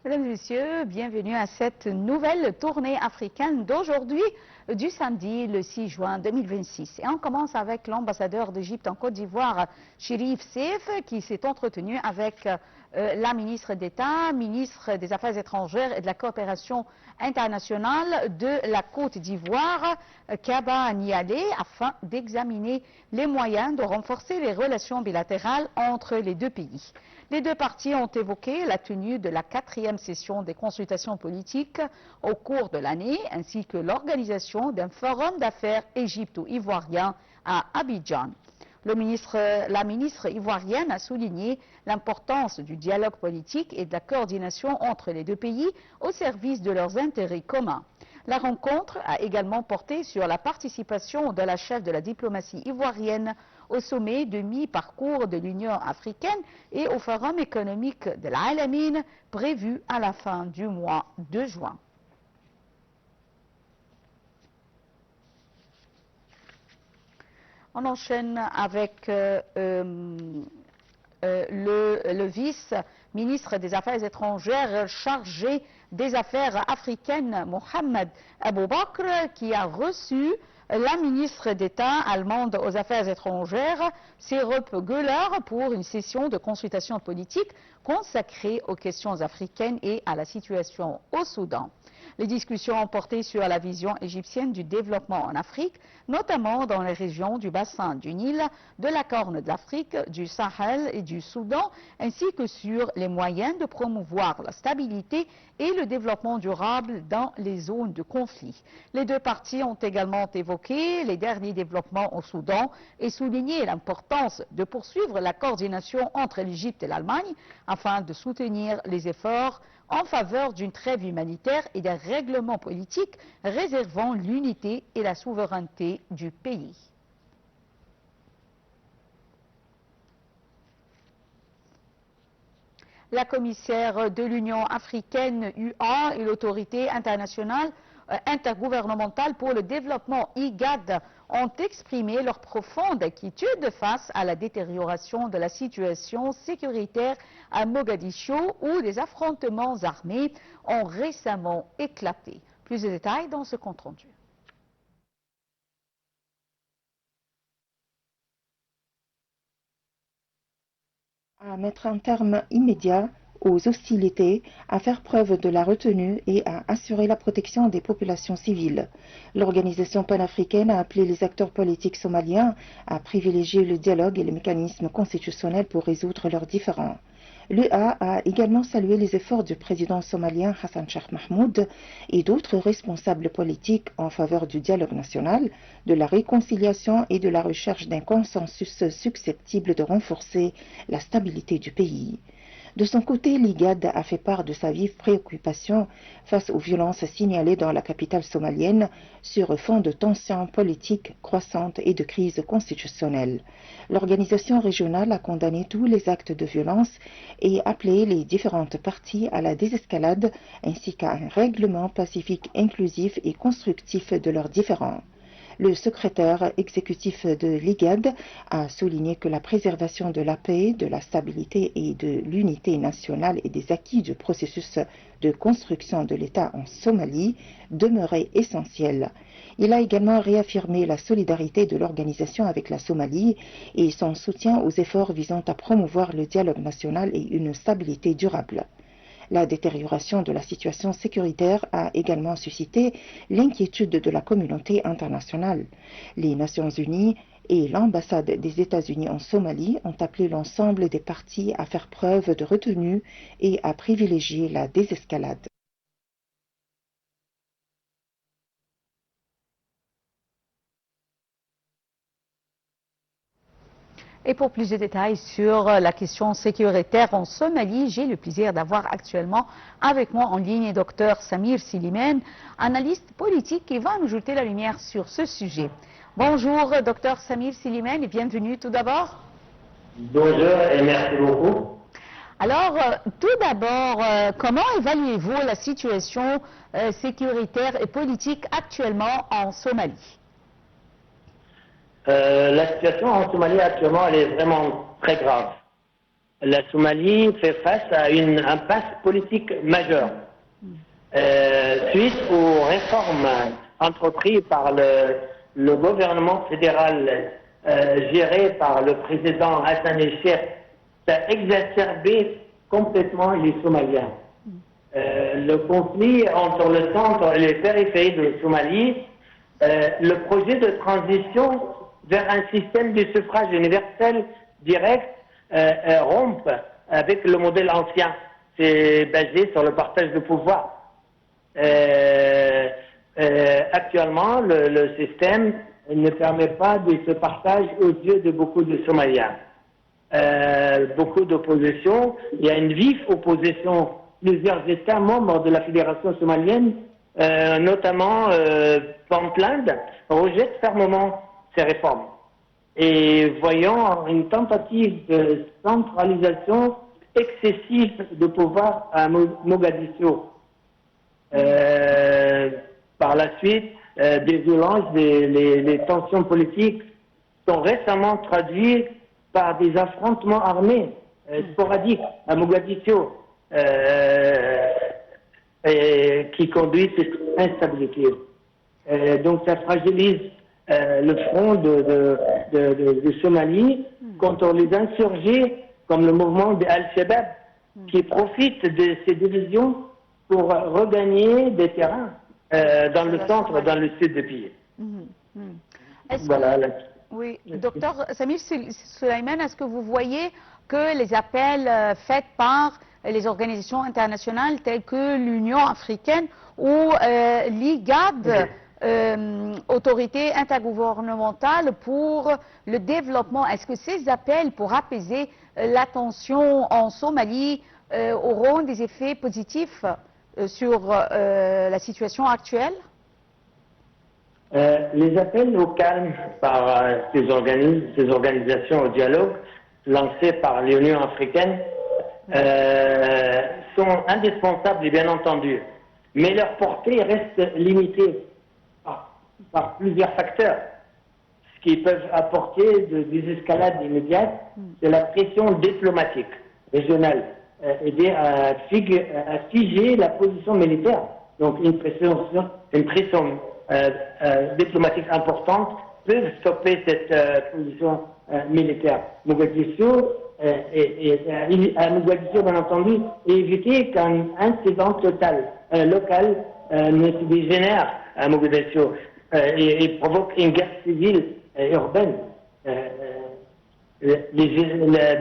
Mesdames et messieurs, bienvenue à cette nouvelle tournée africaine d'aujourd'hui, du samedi le 6 juin 2026. Et on commence avec l'ambassadeur d'Égypte en Côte d'Ivoire, Chérif Seif, qui s'est entretenu avec la ministre d'État, ministre des Affaires étrangères et de la coopération internationale de la Côte d'Ivoire, Kaba Nialé, afin d'examiner les moyens de renforcer les relations bilatérales entre les deux pays. Les deux parties ont évoqué la tenue de la 4e session des consultations politiques au cours de l'année, ainsi que l'organisation d'un forum d'affaires égypto-ivoirien à Abidjan. La ministre ivoirienne a souligné l'importance du dialogue politique et de la coordination entre les deux pays au service de leurs intérêts communs. La rencontre a également porté sur la participation de la chef de la diplomatie ivoirienne au sommet de mi-parcours de l'Union africaine et au forum économique de l'Alamine prévu à la fin du mois de juin. On enchaîne avec le vice-ministre des Affaires étrangères chargé des affaires africaines, Mohamed Aboubakr, qui a reçu la ministre d'État allemande aux Affaires étrangères, Serap Göller, pour une session de consultation politique consacrée aux questions africaines et à la situation au Soudan. Les discussions ont porté sur la vision égyptienne du développement en Afrique, notamment dans les régions du bassin du Nil, de la Corne de l'Afrique, du Sahel et du Soudan, ainsi que sur les moyens de promouvoir la stabilité et le développement durable dans les zones de conflit. Les deux parties ont également évoqué les derniers développements au Soudan et souligné l'importance de poursuivre la coordination entre l'Égypte et l'Allemagne afin de soutenir les efforts en faveur d'une trêve humanitaire et d'un règlement politique réservant l'unité et la souveraineté du pays. La commissaire de l'Union africaine UA et l'autorité internationale intergouvernementale pour le développement IGAD ont exprimé leur profonde inquiétude face à la détérioration de la situation sécuritaire à Mogadiscio où des affrontements armés ont récemment éclaté. Plus de détails dans ce compte-rendu. À mettre un terme immédiat aux hostilités, à faire preuve de la retenue et à assurer la protection des populations civiles. L'organisation panafricaine a appelé les acteurs politiques somaliens à privilégier le dialogue et les mécanismes constitutionnels pour résoudre leurs différends. L'UA a également salué les efforts du président somalien Hassan Sheikh Mahmoud et d'autres responsables politiques en faveur du dialogue national, de la réconciliation et de la recherche d'un consensus susceptible de renforcer la stabilité du pays. De son côté, l'IGAD a fait part de sa vive préoccupation face aux violences signalées dans la capitale somalienne sur fond de tensions politiques croissantes et de crise constitutionnelle. L'organisation régionale a condamné tous les actes de violence et appelé les différentes parties à la désescalade ainsi qu'à un règlement pacifique, inclusif et constructif de leurs différends. Le secrétaire exécutif de l'IGAD a souligné que la préservation de la paix, de la stabilité et de l'unité nationale et des acquis du processus de construction de l'État en Somalie demeurait essentielle. Il a également réaffirmé la solidarité de l'organisation avec la Somalie et son soutien aux efforts visant à promouvoir le dialogue national et une stabilité durable. La détérioration de la situation sécuritaire a également suscité l'inquiétude de la communauté internationale. Les Nations unies et l'ambassade des États-Unis en Somalie ont appelé l'ensemble des parties à faire preuve de retenue et à privilégier la désescalade. Et pour plus de détails sur la question sécuritaire en Somalie, j'ai le plaisir d'avoir actuellement avec moi en ligne Dr Samir Silimane, analyste politique qui va nous jeter la lumière sur ce sujet. Bonjour Dr Samir Silimane et bienvenue tout d'abord. Bonjour et merci beaucoup. Alors, tout d'abord, comment évaluez-vous la situation sécuritaire et politique actuellement en Somalie? La situation en Somalie actuellement, elle est vraiment très grave. la Somalie fait face à une impasse politique majeure. Suite aux réformes entreprises par le gouvernement fédéral géré par le président Hassan el-Sheikh, ça a exacerbé complètement les Somaliens. Le conflit entre le centre et les périphéries de Somalie, le projet de transition vers un système de suffrage universel direct rompt avec le modèle ancien. C'est basé sur le partage de pouvoir. Actuellement, le système ne permet pas de ce partage aux yeux de beaucoup de Somaliens. Beaucoup d'opposition, il y a une vive opposition. Plusieurs États membres de la Fédération somalienne, notamment Puntland, rejettent fermement ces réformes. Et voyant une tentative de centralisation excessive de pouvoir à Mogadiscio. Par la suite, des violences, les tensions politiques sont récemment traduites par des affrontements armés sporadiques à Mogadiscio qui conduisent à cette instabilité. Donc ça fragilise le front de Somalie contre les insurgés comme le mouvement de Al-Shabaab qui profite de ces divisions pour regagner des terrains dans le centre, dans le sud du pays. Voilà. Oui, docteur Samir Suleiman, est-ce que vous voyez que les appels faits par les organisations internationales telles que l'Union africaine ou l'IGAD, autorité intergouvernementale pour le développement, est-ce que ces appels pour apaiser la tension en Somalie auront des effets positifs sur la situation actuelle? Les appels au calme par ces organisations au dialogue lancés par l'Union africaine sont indispensables et bien entendu, mais leur portée reste limitée par plusieurs facteurs. Ce qui peuvent apporter des escalades immédiates, c'est la pression diplomatique régionale, aider à figer la position militaire. Donc une pression diplomatique importante peut stopper cette position militaire. Mogadiscio à Mogadiscio, bien entendu, et éviter qu'un incident local ne se dégénère à Mogadiscio et provoque une guerre civile urbaine.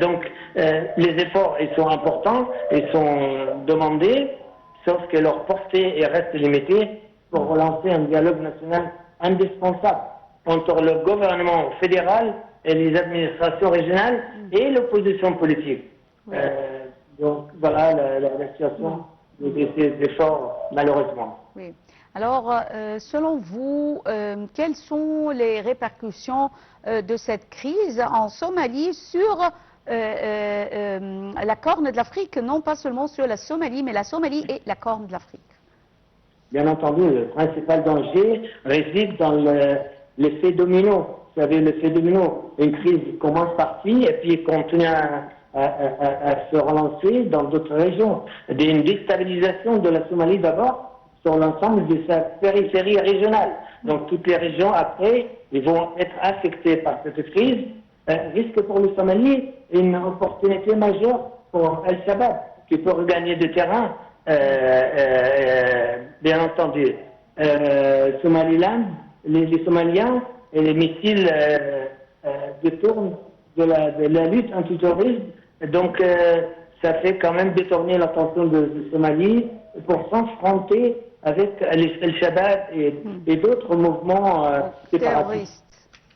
Donc, les efforts ils sont importants, ils sont demandés, sauf que leur portée reste limitée pour relancer un dialogue national indispensable entre le gouvernement fédéral et les administrations régionales et l'opposition politique. Donc, voilà la situation de ces efforts, malheureusement. Oui. Alors, selon vous, quelles sont les répercussions de cette crise en Somalie sur la Corne de l'Afrique, non pas seulement sur la Somalie, mais la Somalie et la Corne de l'Afrique? Bien entendu, le principal danger réside dans l'effet domino. Vous savez, l'effet domino, une crise commence par ici et puis continue à se relancer dans d'autres régions. Une déstabilisation de la Somalie d'abord, sur l'ensemble de sa périphérie régionale. Donc toutes les régions après, ils vont être affectées par cette crise. Risque pour le Somalie une opportunité majeure pour Al-Shabaab, qui peut regagner du terrain, bien entendu. Somaliland, les Somaliens et les missiles détournent de la lutte antiterroriste. Donc ça fait quand même détourner l'attention de Somalie pour s'affronter avec Al-Shabaab et d'autres mouvements séparatistes.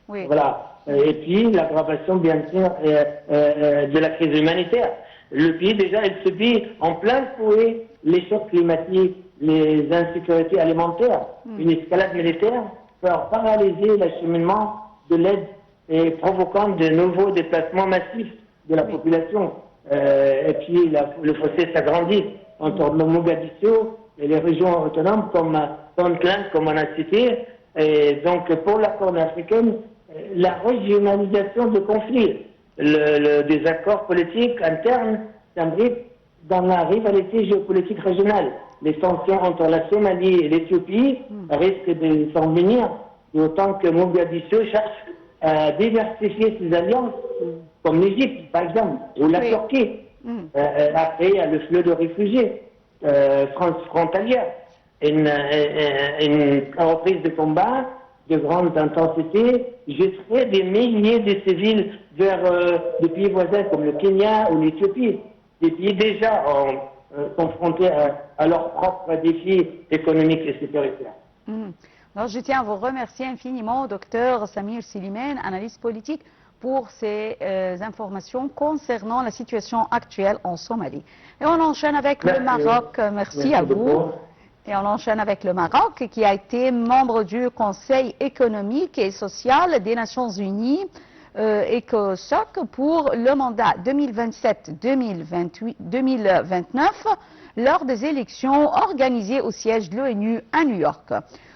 Oui. Voilà. Et puis l'aggravation, bien sûr, de la crise humanitaire. Le pays, déjà, il subit en plein fouet les chocs climatiques, les insécurités alimentaires. Une escalade militaire peut paralyser l'acheminement de l'aide et provoquant de nouveaux déplacements massifs de la population. Et puis le fossé s'agrandit entre le Mogadiscio et les régions autonomes comme Puntland, comme on a cité. Et donc pour la Corne africaine, la régionalisation de conflits des accords politiques internes s'imbriquent dans la rivalité géopolitique régionale. Les tensions entre la Somalie et l'Éthiopie risquent de s'en venir, d'autant que Mogadiscio cherche à diversifier ses alliances, comme l'Égypte, par exemple, ou la Turquie. Après, il y a le flux de réfugiés transfrontaliers. Une reprise de combat de grande intensité jetterait des milliers de civils vers des pays voisins comme le Kenya ou l'Éthiopie, des pays déjà confrontés à leurs propres défis économiques et sécuritaires. Alors, je tiens à vous remercier infiniment, docteur Samir Slimane, analyste politique, pour ces informations concernant la situation actuelle en Somalie. Et on enchaîne avec le Maroc. Merci à vous. Et on enchaîne avec le Maroc, qui a été membre du Conseil économique et social des Nations Unies, ECOSOC, pour le mandat 2027-2029, lors des élections organisées au siège de l'ONU à New York.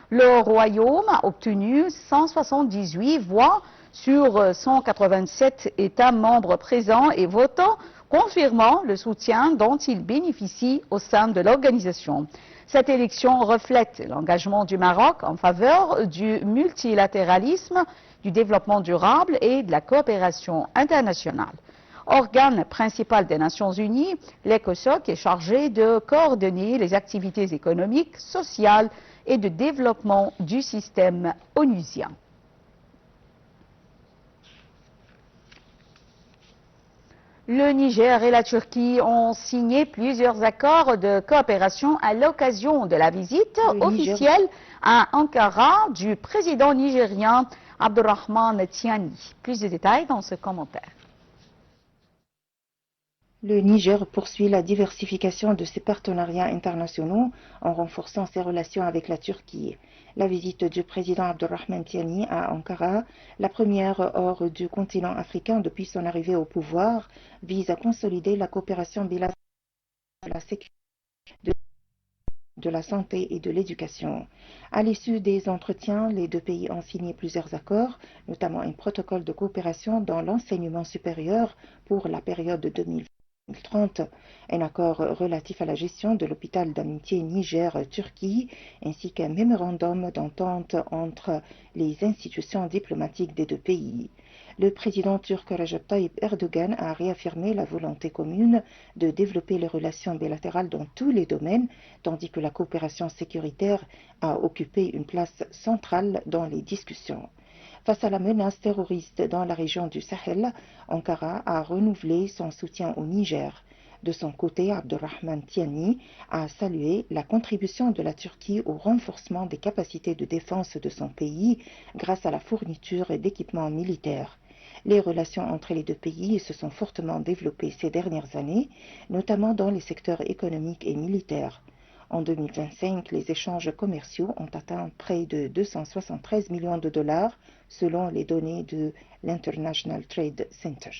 Le Royaume a obtenu 178 voix sur 187 États membres présents et votants, confirmant le soutien dont il bénéficie au sein de l'organisation. Cette élection reflète l'engagement du Maroc en faveur du multilatéralisme, du développement durable et de la coopération internationale. Organe principal des Nations Unies, l'ECOSOC est chargé de coordonner les activités économiques, sociales et de développement du système onusien. Le Niger et la Turquie ont signé plusieurs accords de coopération à l'occasion de la visite officielle à Ankara du président nigérien Abdurrahman Tiani. Plus de détails dans ce commentaire. Le Niger poursuit la diversification de ses partenariats internationaux en renforçant ses relations avec la Turquie. La visite du président Abdurrahman Tiani à Ankara, la première hors du continent africain depuis son arrivée au pouvoir, vise à consolider la coopération bilatérale de la sécurité, de la santé et de l'éducation. À l'issue des entretiens, les deux pays ont signé plusieurs accords, notamment un protocole de coopération dans l'enseignement supérieur pour la période 2030, un accord relatif à la gestion de l'hôpital d'amitié Niger-Turquie, ainsi qu'un mémorandum d'entente entre les institutions diplomatiques des deux pays. Le président turc Recep Tayyip Erdogan a réaffirmé la volonté commune de développer les relations bilatérales dans tous les domaines, tandis que la coopération sécuritaire a occupé une place centrale dans les discussions. Face à la menace terroriste dans la région du Sahel, Ankara a renouvelé son soutien au Niger. De son côté, Abdurrahman Tiani a salué la contribution de la Turquie au renforcement des capacités de défense de son pays grâce à la fourniture d'équipements militaires. Les relations entre les deux pays se sont fortement développées ces dernières années, notamment dans les secteurs économiques et militaires. En 2025, les échanges commerciaux ont atteint près de 273 millions de dollars, selon les données de l'International Trade Center.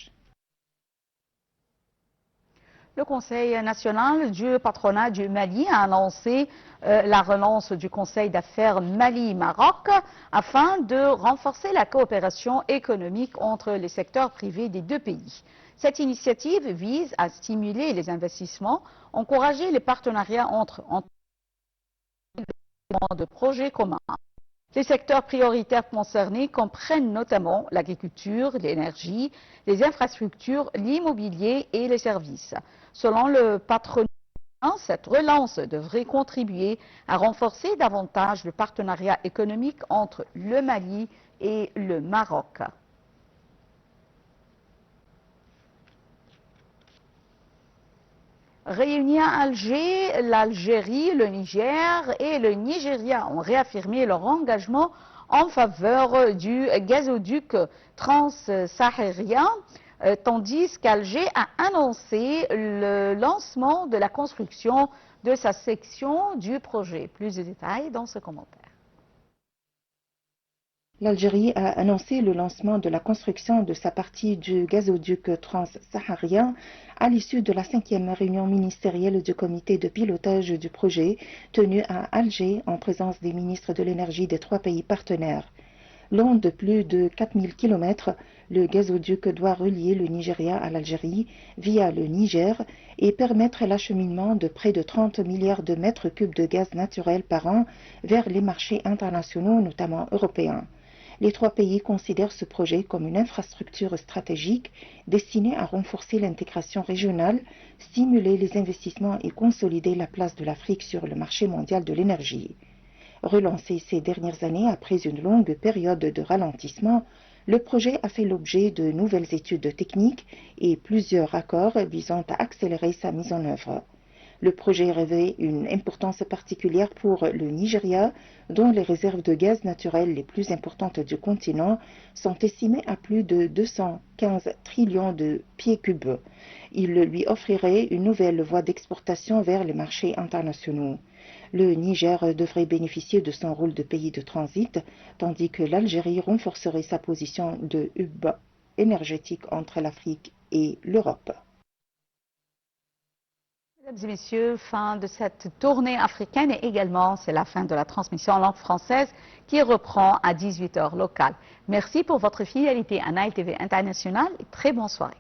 Le Conseil national du patronat du Mali a annoncé la relance du Conseil d'affaires Mali-Maroc afin de renforcer la coopération économique entre les secteurs privés des deux pays. Cette initiative vise à stimuler les investissements, encourager les partenariats entre de projets communs. Les secteurs prioritaires concernés comprennent notamment l'agriculture, l'énergie, les infrastructures, l'immobilier et les services. Selon le patronat, cette relance devrait contribuer à renforcer davantage le partenariat économique entre le Mali et le Maroc. Réunis à Alger, l'Algérie, le Niger et le Nigeria ont réaffirmé leur engagement en faveur du gazoduc transsahérien, tandis qu'Alger a annoncé le lancement de la construction de sa section du projet. Plus de détails dans ce commentaire. L'Algérie a annoncé le lancement de la construction de sa partie du gazoduc transsaharien à l'issue de la 5e réunion ministérielle du comité de pilotage du projet tenue à Alger en présence des ministres de l'énergie des 3 pays partenaires. Long de plus de 4000 km, le gazoduc doit relier le Nigeria à l'Algérie via le Niger et permettre l'acheminement de près de 30 milliards de mètres cubes de gaz naturel par an vers les marchés internationaux, notamment européens. Les trois pays considèrent ce projet comme une infrastructure stratégique destinée à renforcer l'intégration régionale, stimuler les investissements et consolider la place de l'Afrique sur le marché mondial de l'énergie. Relancé ces dernières années après une longue période de ralentissement, le projet a fait l'objet de nouvelles études techniques et plusieurs accords visant à accélérer sa mise en œuvre. Le projet revêt une importance particulière pour le Nigeria, dont les réserves de gaz naturel les plus importantes du continent sont estimées à plus de 215 trillions de pieds cubes. Il lui offrirait une nouvelle voie d'exportation vers les marchés internationaux. Le Niger devrait bénéficier de son rôle de pays de transit, tandis que l'Algérie renforcerait sa position de hub énergétique entre l'Afrique et l'Europe. Mesdames et messieurs, fin de cette tournée africaine et également c'est la fin de la transmission en langue française qui reprend à 18h locale. Merci pour votre fidélité à Nile TV International et très bonne soirée.